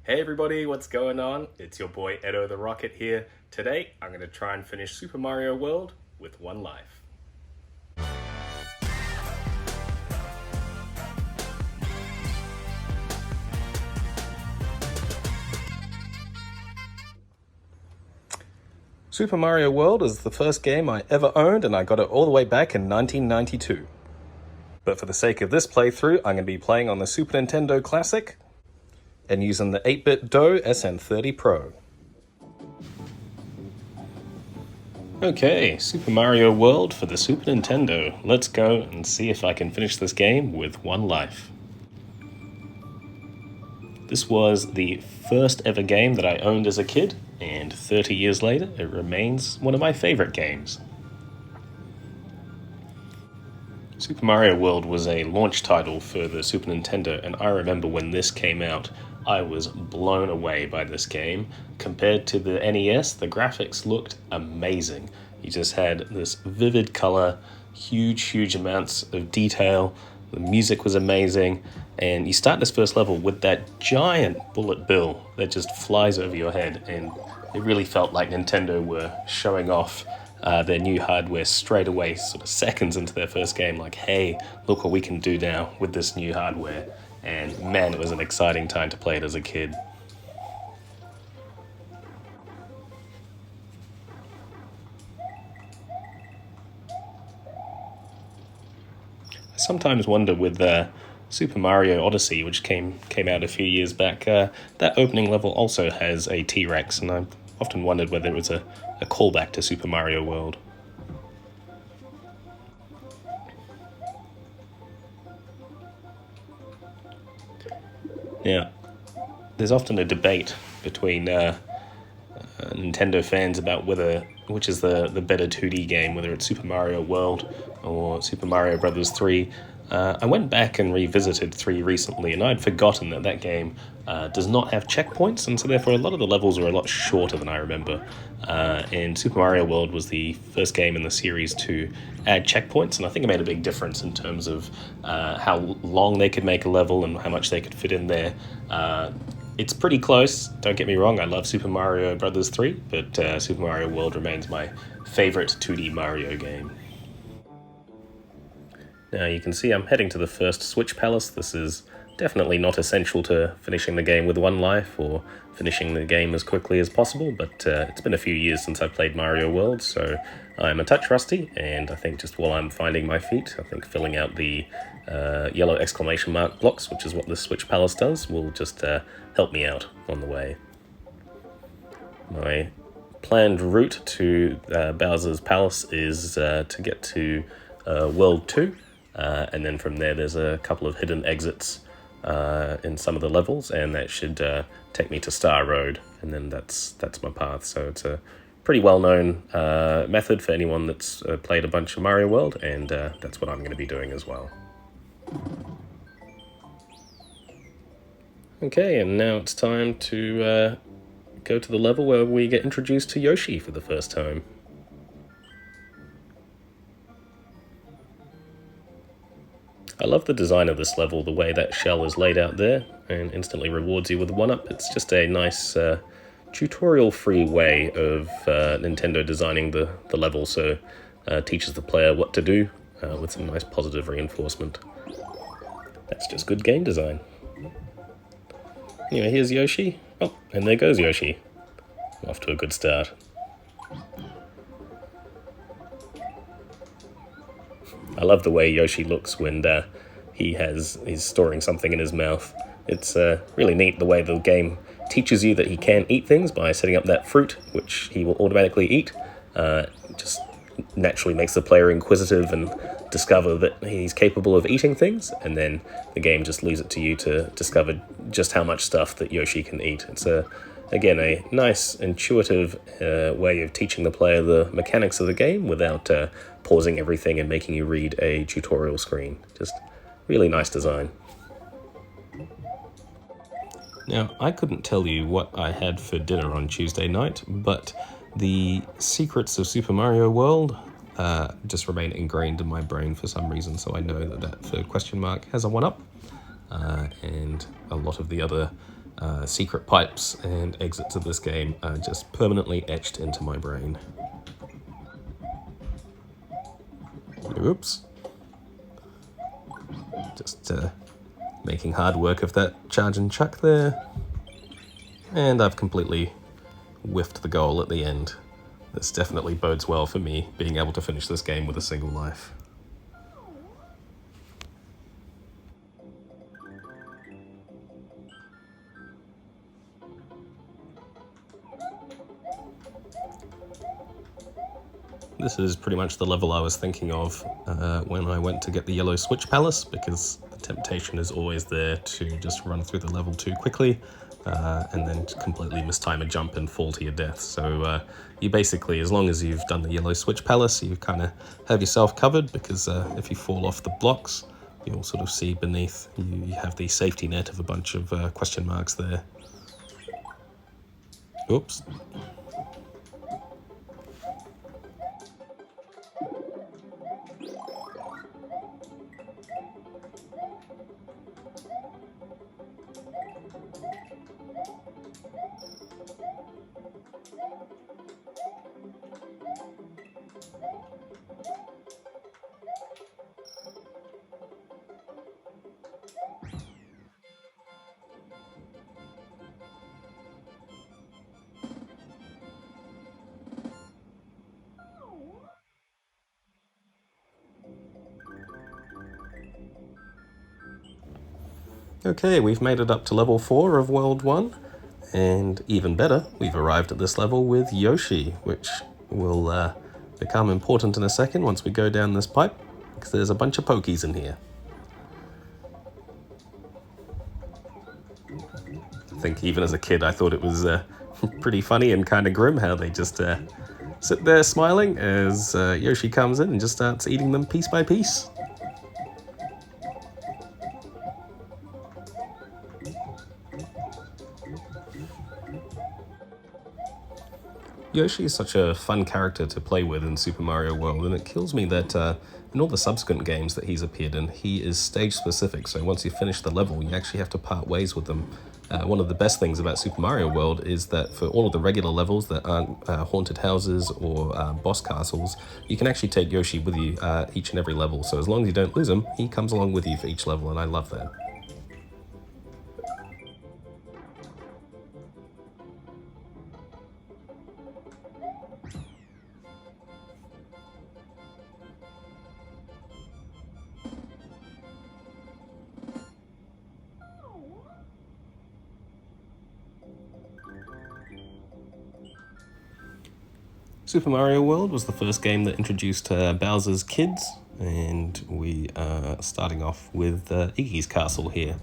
Hey everybody, what's going on? It's your boy Edo the Rocket here. Today, I'm going to try and finish Super Mario World with one life. Super Mario World is the first game I ever owned, and I got it all the way back in 1992. But for the sake of this playthrough, I'm going to be playing on the Super Nintendo Classic and using the 8-bit DOE SN30 Pro. Okay, Super Mario World for the Super Nintendo. Let's go and see if I can finish this game with one life. This was the first ever game that I owned as a kid, and 30 years later, it remains one of my favorite games. Super Mario World was a launch title for the Super Nintendo, and I remember when this came out, I was blown away by this game. Compared to the NES, the graphics looked amazing. You just had this vivid color, huge amounts of detail. The music was amazing, and you start this first level with that giant bullet bill that just flies over your head, and it really felt like Nintendo were showing off their new hardware straight away, sort of seconds into their first game, like, hey, look what we can do now with this new hardware. And man, it was an exciting time to play it as a kid. I sometimes wonder with Super Mario Odyssey, which came out a few years back, that opening level also has a T-Rex, and I've often wondered whether it was a callback to Super Mario World. Now, there's often a debate between Nintendo fans about which is the better 2D game, whether it's Super Mario World or Super Mario Bros. 3. I went back and revisited 3 recently, and I'd forgotten that game does not have checkpoints, and so therefore a lot of the levels are a lot shorter than I remember. And Super Mario World was the first game in the series to add checkpoints, and I think it made a big difference in terms of how long they could make a level and how much they could fit in there. It's pretty close, don't get me wrong, I love Super Mario Bros. 3, but Super Mario World remains my favorite 2D Mario game. Now you can see I'm heading to the first Switch Palace. This is definitely not essential to finishing the game with one life or finishing the game as quickly as possible, but it's been a few years since I played Mario World, so I'm a touch rusty, and I think just while I'm finding my feet, I think filling out the yellow exclamation mark blocks, which is what the Switch Palace does, will just help me out on the way. My planned route to Bowser's Palace is to get to World 2, and then from there there's a couple of hidden exits in some of the levels, and that should take me to Star Road, and then that's my path. So it's a pretty well-known method for anyone that's played a bunch of Mario World, and that's what I'm going to be doing as well. Okay, and now it's time to go to the level where we get introduced to Yoshi for the first time. I love the design of this level, the way that shell is laid out there, and instantly rewards you with a 1-up. It's just a nice tutorial-free way of Nintendo designing the level, so teaches the player what to do with some nice positive reinforcement. That's just good game design. Anyway, here's Yoshi. Oh, and there goes Yoshi. Off to a good start. I love the way Yoshi looks when he's storing something in his mouth. It's really neat the way the game teaches you that he can eat things by setting up that fruit, which he will automatically eat. Just naturally makes the player inquisitive and discover that he's capable of eating things, and then the game just leaves it to you to discover just how much stuff that Yoshi can eat. It's again, a nice, intuitive way of teaching the player the mechanics of the game without pausing everything and making you read a tutorial screen. Just really nice design. Now, I couldn't tell you what I had for dinner on Tuesday night, but the secrets of Super Mario World just remain ingrained in my brain for some reason, so I know that third question mark has a 1-up, and a lot of the other secret pipes and exits of this game are just permanently etched into my brain. Oops. Just making hard work of that charge and chuck there. And I've completely whiffed the goal at the end. This definitely bodes well for me being able to finish this game with a single life. This is pretty much the level I was thinking of when I went to get the Yellow Switch Palace, because the temptation is always there to just run through the level too quickly and then completely mistime a jump and fall to your death. So you basically, as long as you've done the Yellow Switch Palace, you kind of have yourself covered, because if you fall off the blocks, you'll sort of see beneath, you have the safety net of a bunch of question marks there. Oops. Okay, we've made it up to level 4 of World 1, and even better, we've arrived at this level with Yoshi, which will become important in a second once we go down this pipe, because there's a bunch of pokies in here. I think even as a kid I thought it was pretty funny and kind of grim how they just sit there smiling as Yoshi comes in and just starts eating them piece by piece. Yoshi is such a fun character to play with in Super Mario World, and it kills me that in all the subsequent games that he's appeared in, he is stage specific, so once you finish the level, you actually have to part ways with them. One of the best things about Super Mario World is that for all of the regular levels that aren't haunted houses or boss castles, you can actually take Yoshi with you each and every level, so as long as you don't lose him, he comes along with you for each level, and I love that. Super Mario World was the first game that introduced Bowser's kids, and we are starting off with Iggy's castle here.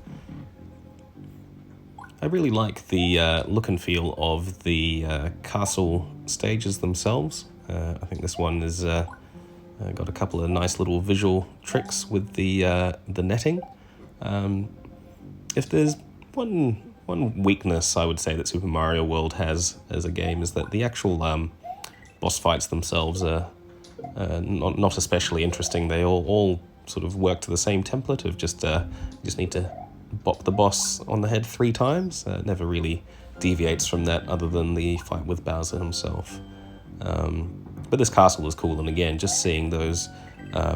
I really like the look and feel of the castle stages themselves. I think this one is got a couple of nice little visual tricks with the netting. If there's one weakness I would say that Super Mario World has as a game, is that the actual boss fights themselves are not especially interesting. They all sort of work to the same template of just you just need to bop the boss on the head 3 times. It never really deviates from that, other than the fight with Bowser himself. But this castle is cool, and again, just seeing those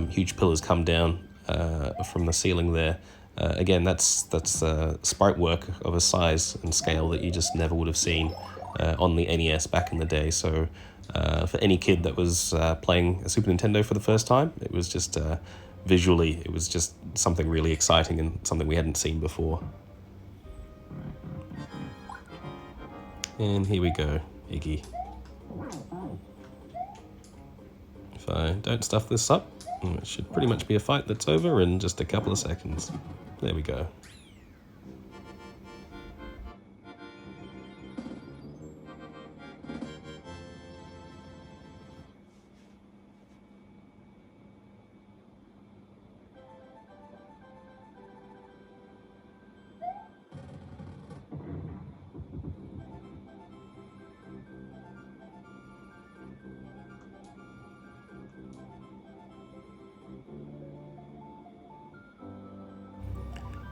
huge pillars come down from the ceiling there. Again, that's sprite work of a size and scale that you just never would have seen on the NES back in the day. So for any kid that was playing a Super Nintendo for the first time, it was just visually, it was just something really exciting and something we hadn't seen before. And here we go, Iggy. If I don't stuff this up, it should pretty much be a fight that's over in just a couple of seconds. There we go.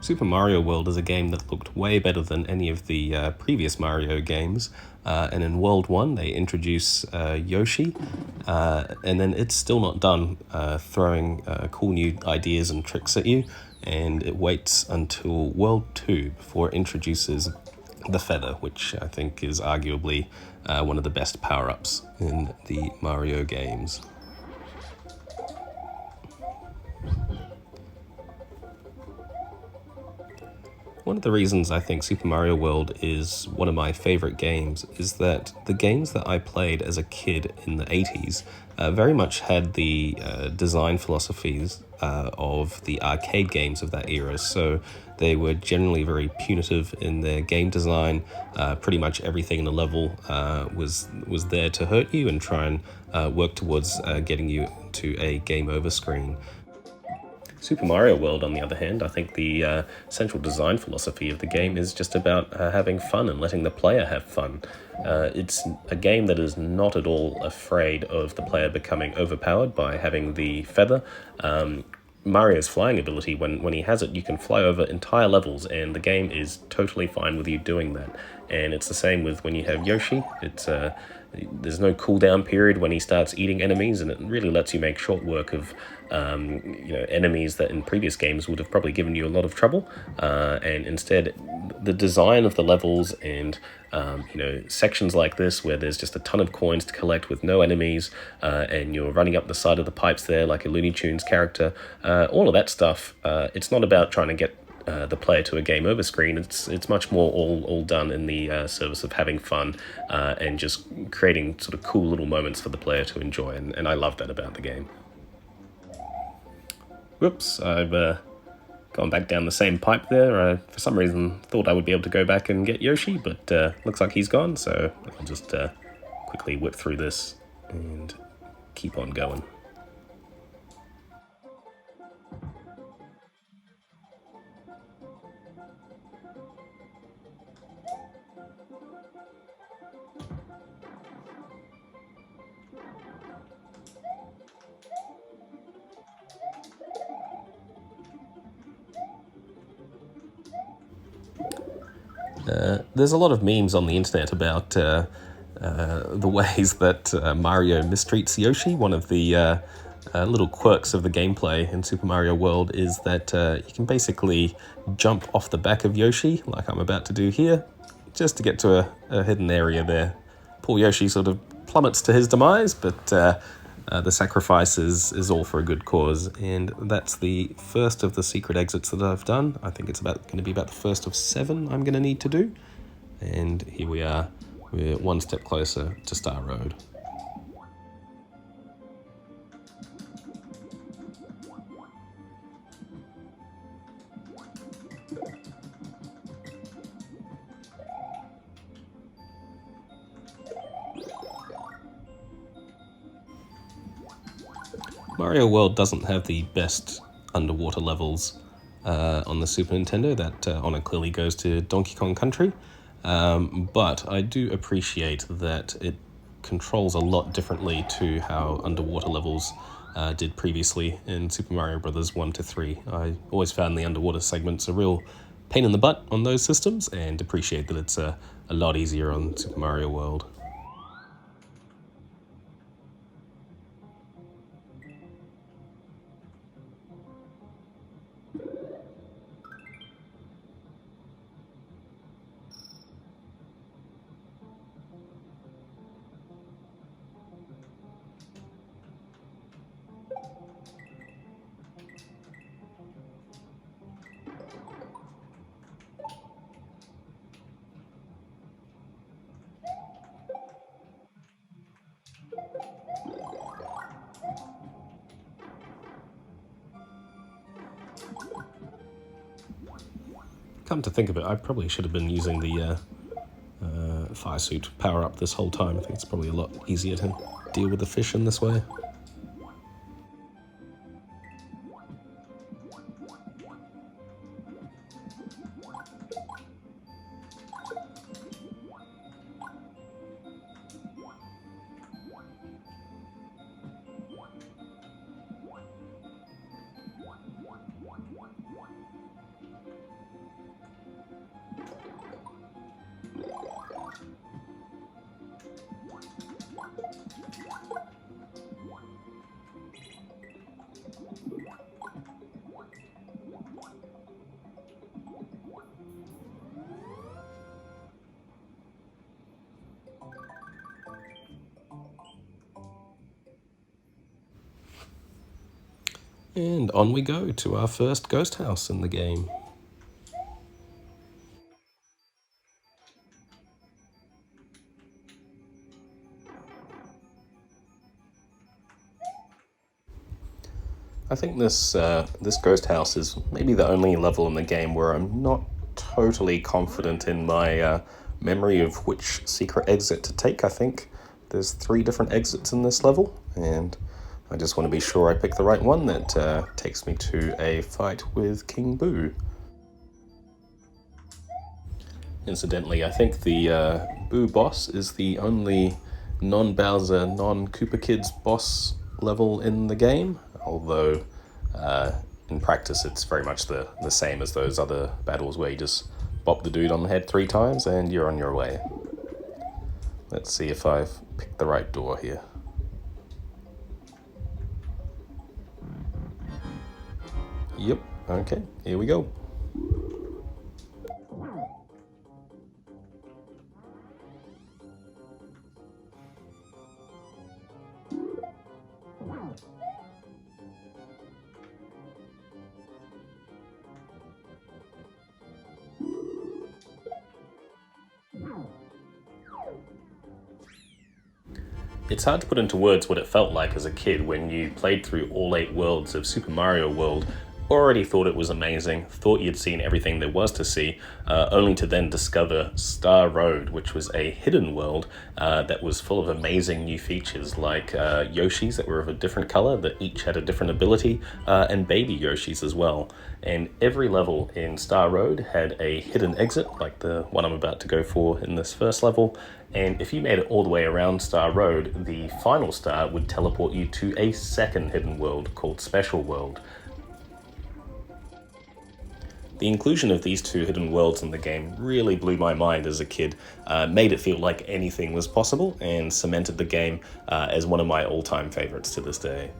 Super Mario World is a game that looked way better than any of the previous Mario games. And in World 1, they introduce Yoshi, and then it's still not done throwing cool new ideas and tricks at you. And it waits until World 2 before it introduces the feather, which I think is arguably one of the best power-ups in the Mario games. One of the reasons I think Super Mario World is one of my favorite games is that the games that I played as a kid in the 80s very much had the design philosophies of the arcade games of that era. So they were generally very punitive in their game design. Pretty much everything in the level was there to hurt you and try and work towards getting you to a game over screen. Super Mario World, on the other hand, I think the central design philosophy of the game is just about having fun and letting the player have fun. It's a game that is not at all afraid of the player becoming overpowered by having the feather. Mario's flying ability, when he has it, you can fly over entire levels, and the game is totally fine with you doing that. And it's the same with when you have Yoshi. There's no cooldown period when he starts eating enemies, and it really lets you make short work of enemies that in previous games would have probably given you a lot of trouble. And instead, the design of the levels and sections like this where there's just a ton of coins to collect with no enemies, and you're running up the side of the pipes there like a Looney Tunes character, all of that stuff, it's not about trying to get the player to a game over screen. It's much more all done in the service of having fun and just creating sort of cool little moments for the player to enjoy, and I love that about the game. Whoops, I've gone back down the same pipe there. I, for some reason, thought I would be able to go back and get Yoshi, but looks like he's gone, so I'll just quickly whip through this and keep on going. There's a lot of memes on the internet about the ways that Mario mistreats Yoshi. One of the little quirks of the gameplay in Super Mario World is that you can basically jump off the back of Yoshi, like I'm about to do here, just to get to a hidden area there. Poor Yoshi sort of plummets to his demise, but the sacrifice is all for a good cause, and that's the first of the secret exits that I've done. I think it's going to be about the first of 7 I'm going to need to do, and here we are. We're one step closer to Star Road. Mario World doesn't have the best underwater levels on the Super Nintendo. That honor clearly goes to Donkey Kong Country. But I do appreciate that it controls a lot differently to how underwater levels did previously in Super Mario Bros. 1 to 3. I always found the underwater segments a real pain in the butt on those systems, and appreciate that it's a lot easier on Super Mario World. Come to think of it, I probably should have been using the fire suit power-up this whole time. I think it's probably a lot easier to deal with the fish in this way. And on we go to our first ghost house in the game. I think this ghost house is maybe the only level in the game where I'm not totally confident in my memory of which secret exit to take. I think there's 3 different exits in this level, and I just want to be sure I pick the right one that takes me to a fight with King Boo. Incidentally, I think the Boo boss is the only non-Bowser, non-Koopa Kids boss level in the game, although in practice it's very much the same as those other battles where you just bop the dude on the head 3 times and you're on your way. Let's see if I've picked the right door here. Yep, okay, here we go. It's hard to put into words what it felt like as a kid when you played through all 8 worlds of Super Mario World, already thought it was amazing, thought you'd seen everything there was to see, only to then discover Star Road, which was a hidden world that was full of amazing new features like Yoshis that were of a different color that each had a different ability, and baby Yoshis as well. And every level in Star Road had a hidden exit, like the one I'm about to go for in this first level. And if you made it all the way around Star Road, the final star would teleport you to a second hidden world called Special World. The inclusion of these 2 hidden worlds in the game really blew my mind as a kid, made it feel like anything was possible, and cemented the game as one of my all-time favorites to this day.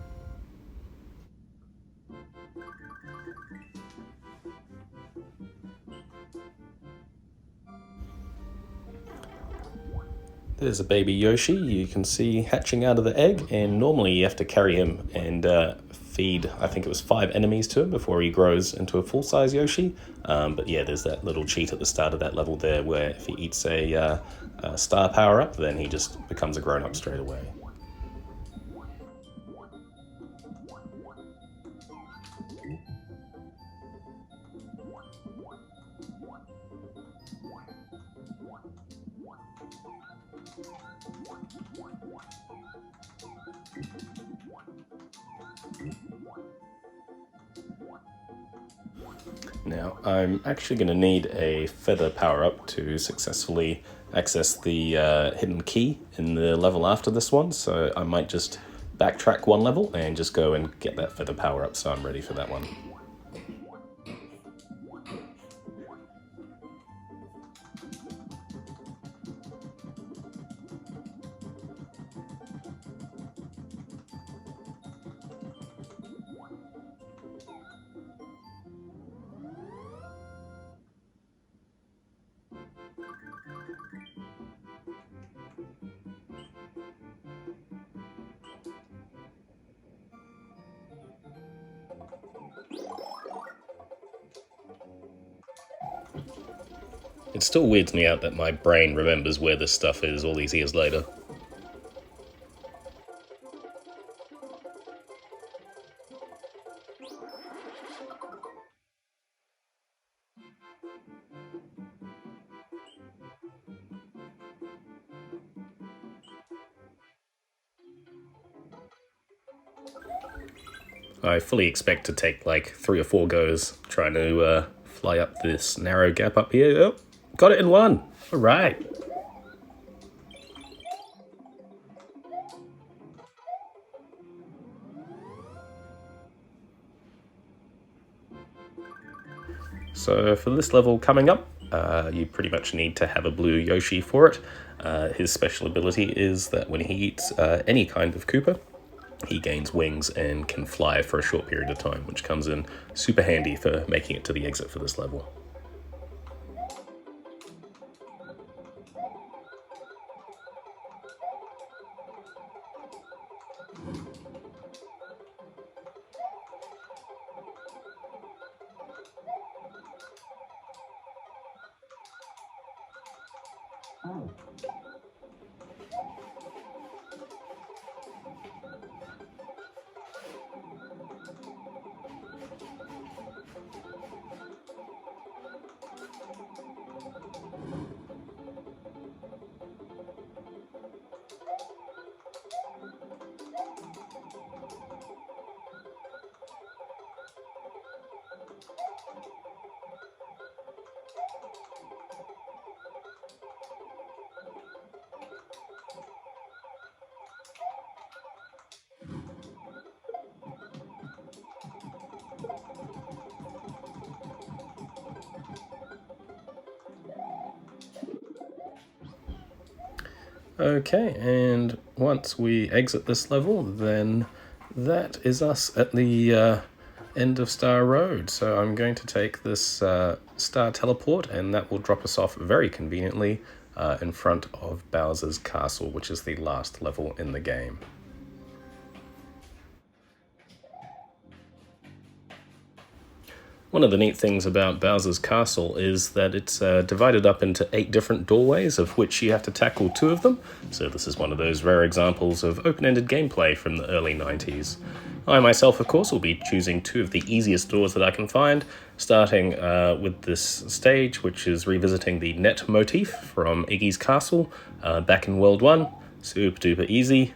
There's a baby Yoshi you can see hatching out of the egg, and normally you have to carry him and feed, I think it was 5 enemies to him before he grows into a full-size Yoshi. But yeah, there's that little cheat at the start of that level there where if he eats a star power-up, then he just becomes a grown-up straight away. Now, I'm actually going to need a feather power-up to successfully access the hidden key in the level after this one, so I might just backtrack 1 level and just go and get that feather power-up so I'm ready for that one. It still weirds me out that my brain remembers where this stuff is all these years later. I fully expect to take like 3 or 4 goes trying to fly up this narrow gap up here. Oh, got it in 1. All right. So for this level coming up, You pretty much need to have a blue Yoshi for it. His special ability is that when he eats any kind of Koopa, he gains wings and can fly for a short period of time, which comes in super handy for making it to the exit for this level. Okay, and once we exit this level, then that is us at the end of Star Road. So I'm going to take this Star Teleport, and that will drop us off very conveniently in front of Bowser's Castle, which is the last level in the game. One of the neat things about Bowser's Castle is that it's divided up into 8 different doorways, of which you have to tackle 2 of them. So this is one of those rare examples of open-ended gameplay from the early 90s. I myself, of course, will be choosing 2 of the easiest doors that I can find, starting with this stage, which is revisiting the net motif from Iggy's Castle back in World 1. Super duper easy.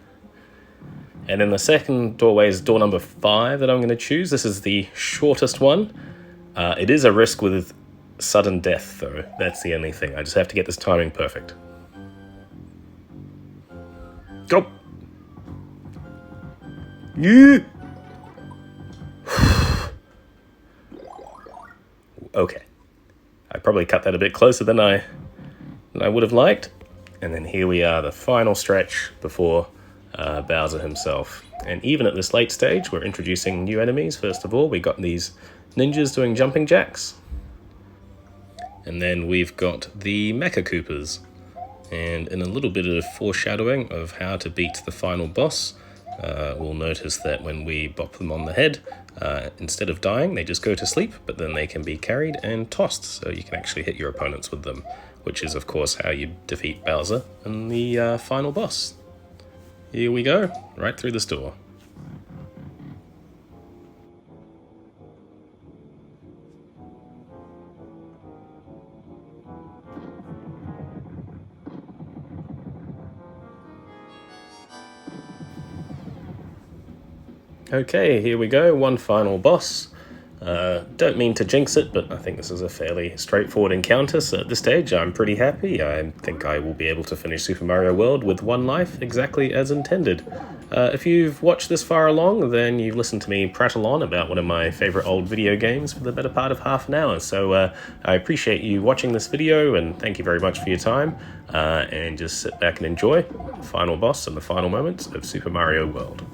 And then the second doorway is door number 5 that I'm going to choose. This is the shortest one. It is a risk with sudden death, though. That's the only thing. I just have to get this timing perfect. Go! Yeah! Okay. I probably cut that a bit closer than I would have liked. And then here we are, the final stretch before Bowser himself. And even at this late stage, we're introducing new enemies. First of all, we got these ninjas doing jumping jacks. And then we've got the Mecha Koopas. And in a little bit of foreshadowing of how to beat the final boss, we'll notice that when we bop them on the head, instead of dying, they just go to sleep, but then they can be carried and tossed, so you can actually hit your opponents with them, which is, of course, how you defeat Bowser and the final boss. Here we go, right through this door. Okay, here we go, one final boss. Don't mean to jinx it, but I think this is a fairly straightforward encounter, so at this stage I'm pretty happy. I think I will be able to finish Super Mario World with 1 life, exactly as intended. If you've watched this far along, then you've listened to me prattle on about one of my favourite old video games for the better part of half an hour, so I appreciate you watching this video, and thank you very much for your time, and just sit back and enjoy the final boss and the final moments of Super Mario World.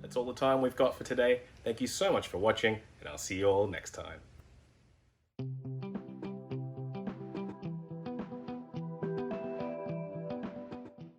That's all the time we've got for today. Thank you so much for watching, and I'll see you all next time.